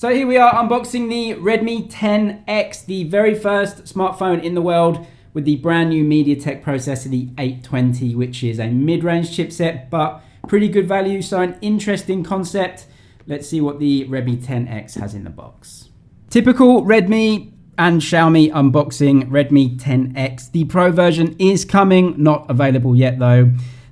So here we are unboxing the Redmi 10X, the very first smartphone in the world with the brand new MediaTek processor, the 820, which is a mid-range chipset, but pretty good value, so an interesting concept. Let's see what the Redmi 10X has in the box. Typical Redmi and Xiaomi unboxing. Redmi 10X. The Pro version is coming, not available yet though.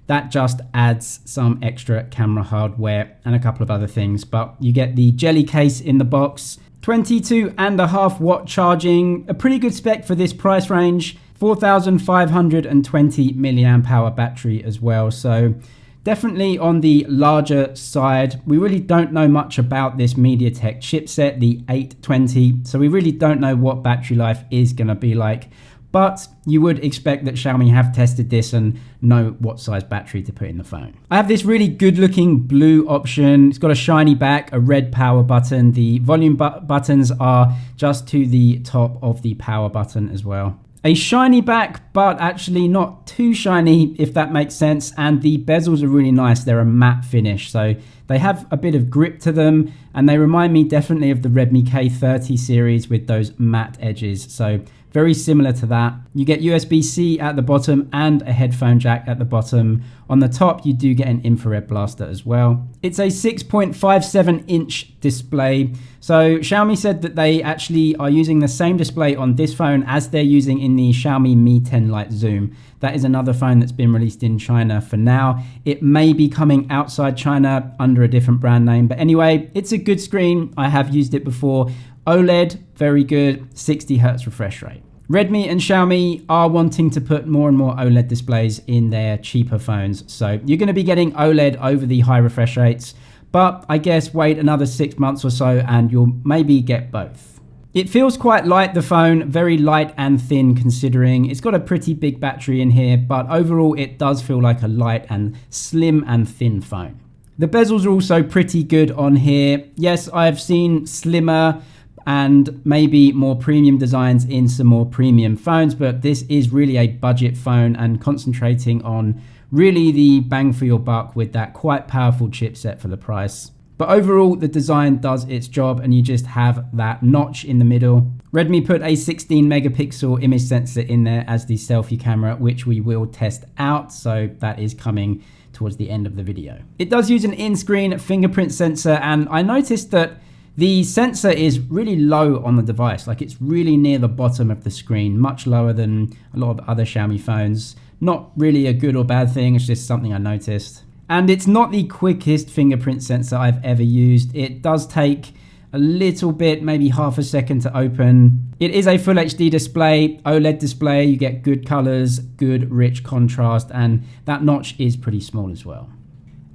That just adds some extra camera hardware and a couple of other things, but you get the jelly case in the box. 22.5 watt charging, a pretty good spec for this price range. 4,520 milliamp hour battery as well, so definitely on the larger side. We really don't know much about this MediaTek chipset, the 820, so we really don't know what battery life is going to be like. But you would expect that Xiaomi have tested this and know what size battery to put in the phone. I have this really good looking blue option. It's got a shiny back, a red power button. The volume buttons are just to the top of the power button as well. A shiny back, but actually not too shiny, if that makes sense. And the bezels are really nice. They're a matte finish, so they have a bit of grip to them. And they remind me definitely of the Redmi K30 series with those matte edges. So very similar to that. You get USB-C at the bottom and a headphone jack at the bottom. On the top, you do get an infrared blaster as well. It's a 6.57 inch display. So Xiaomi said that they actually are using the same display on this phone as they're using in the Xiaomi Mi 10 Lite Zoom. That is another phone that's been released in China for now. It may be coming outside China under a different brand name. But anyway, it's a good screen. I have used it before. OLED, very good, 60 Hz refresh rate. Redmi and Xiaomi are wanting to put more and more OLED displays in their cheaper phones. So you're going to be getting OLED over the high refresh rates, but I guess wait another 6 months or so and you'll maybe get both. It feels quite light, the phone, very light and thin considering. It's got a pretty big battery in here, but overall it does feel like a light and slim and thin phone. The bezels are also pretty good on here. Yes, I've seen slimmer and maybe more premium designs in some more premium phones, but this is really a budget phone and concentrating on really the bang for your buck with that quite powerful chipset for the price. But overall, the design does its job and you just have that notch in the middle. Redmi put a 16 megapixel image sensor in there as the selfie camera, which we will test out, so that is coming towards the end of the video. It does use an in-screen fingerprint sensor, and I noticed that the sensor is really low on the device, like it's really near the bottom of the screen, much lower than a lot of other Xiaomi phones. Not really a good or bad thing, it's just something I noticed. And it's not the quickest fingerprint sensor I've ever used. It does take a little bit, maybe half a second to open. It is a full HD display, OLED display, you get good colors, good rich contrast, and that notch is pretty small as well.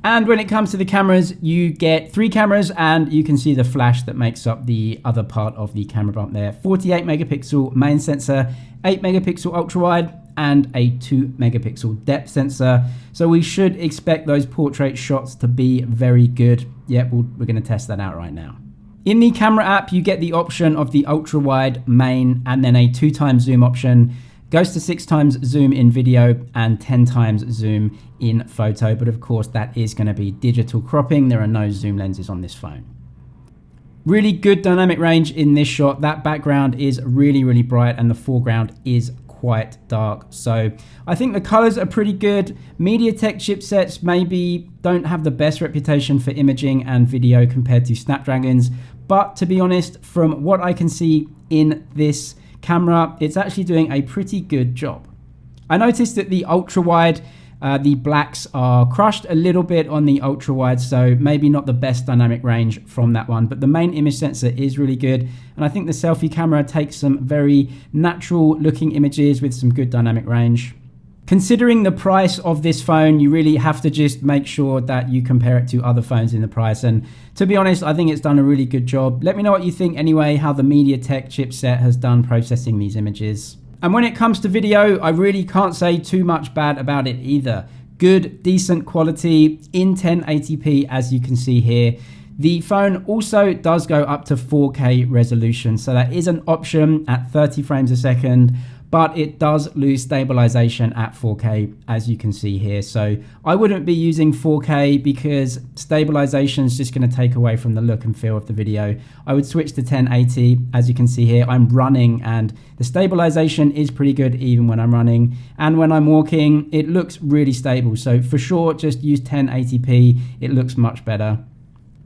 And when it comes to the cameras, you get 3 cameras and you can see the flash that makes up the other part of the camera bump there. 48 megapixel main sensor, 8 megapixel ultra wide, and a 2 megapixel depth sensor. So we should expect those portrait shots to be very good. Yep, we're going to test that out right now. In the camera app, you get the option of the ultra wide main and then a 2x zoom option. Goes to 6x zoom in video and 10x zoom in photo, but of course that is going to be digital cropping. There are no zoom lenses on this phone. Really good dynamic range in this shot. That background is really, really bright and the foreground is quite dark. So I think the colors are pretty good. MediaTek chipsets maybe don't have the best reputation for imaging and video compared to Snapdragons, but to be honest, from what I can see in this camera, it's actually doing a pretty good job. I noticed that the ultra wide, the blacks are crushed a little bit on the ultra wide, so maybe not the best dynamic range from that one, but the main image sensor is really good. And I think the selfie camera takes some very natural looking images with some good dynamic range. Considering the price of this phone, you really have to just make sure that you compare it to other phones in the price. And to be honest, I think it's done a really good job. Let me know what you think anyway, how the MediaTek chipset has done processing these images. And when it comes to video, I really can't say too much bad about it either. Good, decent quality in 1080p, as you can see here. The phone also does go up to 4K resolution, so that is an option at 30 frames a second. but it does lose stabilization at 4K, as you can see here. So I wouldn't be using 4K because stabilization is just going to take away from the look and feel of the video. I would switch to 1080. As you can see here, I'm running and the stabilization is pretty good even when I'm running. And when I'm walking, it looks really stable. So for sure, just use 1080p. It looks much better.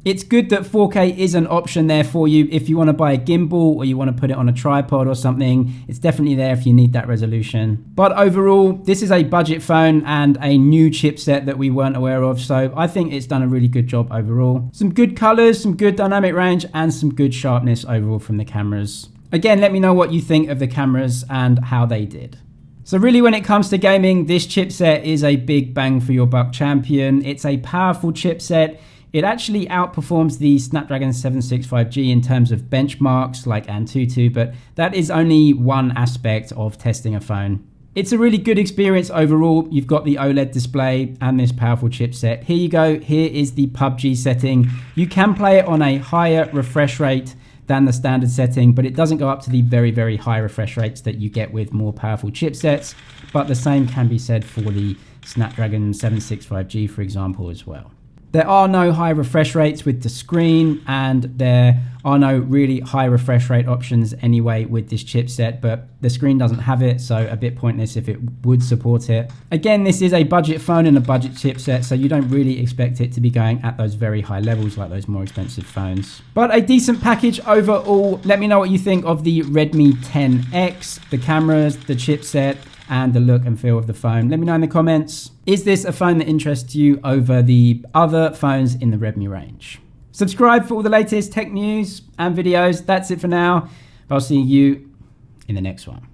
It's good that 4K is an option there for you if you want to buy a gimbal or you want to put it on a tripod or something. It's definitely there if you need that resolution. But overall, this is a budget phone and a new chipset that we weren't aware of. So I think it's done a really good job overall. Some good colors, some good dynamic range, and some good sharpness overall from the cameras. Again, let me know what you think of the cameras and how they did. So really, when it comes to gaming, this chipset is a big bang for your buck champion. It's a powerful chipset. It actually outperforms the Snapdragon 765G in terms of benchmarks like Antutu, but that is only one aspect of testing a phone. It's a really good experience overall. You've got the OLED display and this powerful chipset. Here you go. Here is the PUBG setting. You can play it on a higher refresh rate than the standard setting, but it doesn't go up to the very, very high refresh rates that you get with more powerful chipsets. But the same can be said for the Snapdragon 765G, for example, as well. There are no high refresh rates with the screen, and there are no really high refresh rate options anyway with this chipset, but the screen doesn't have it, so a bit pointless if it would support it. Again, this is a budget phone and a budget chipset, so you don't really expect it to be going at those very high levels like those more expensive phones. But a decent package overall. Let me know what you think of the Redmi 10X, the cameras, the chipset, and the look and feel of the phone. Let me know in the comments. Is this a phone that interests you over the other phones in the Redmi range? Subscribe for all the latest tech news and videos. That's it for now. I'll see you in the next one.